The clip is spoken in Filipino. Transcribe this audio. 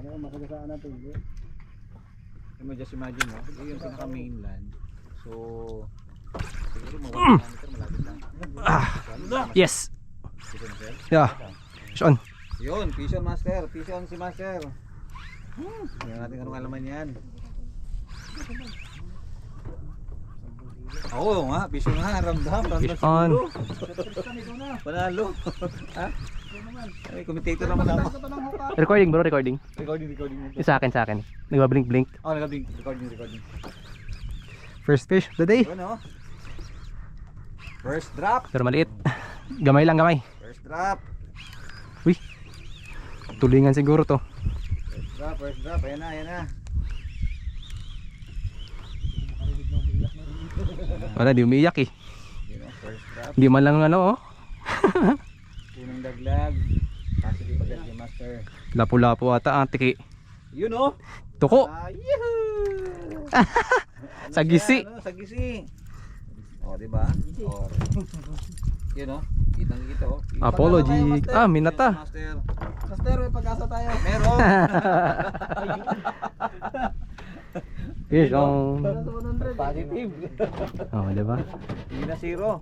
Ano masagasaan natin, hindi. Mo just imagine mo, ito yung pinaka mainland. So siguro mga 1 kilometer malapit lang. Yes. Yeah. Sean. Yun, Vision Master, Vision si Master. Tingnan natin anong alaman yan. Oo nga, Vision nga, ramdam Vision. Panalo. Ha? Ay, commentator naman ako. Recording bro, recording. Recording. Yung sa akin. Nagbablink-blink. Oh, nag-blink, recording. First fish of the day. Yun oh. First drop. Pero maliit. Gamay lang, gamay. First drop. Uy. Tulingan siguro to. First drop. Ayan na. Wala, di umiiyak eh. Yun oh, first drop. Hindi man lang ano oh. Punong daglag. Kasi di pagkat si Master. Lapu-lapu ata ang tiki. Yun oh. Tuko. Yahoo! Sagisi. Sa gisi. Oh, di ba? Or yun oh. Kitang-kita oh. Apology. Ah, minata. Master. Master, may pag-asa tayo. Meron. Fish on. Nasa 100. Positive. Oh, di ba? Hindi na zero.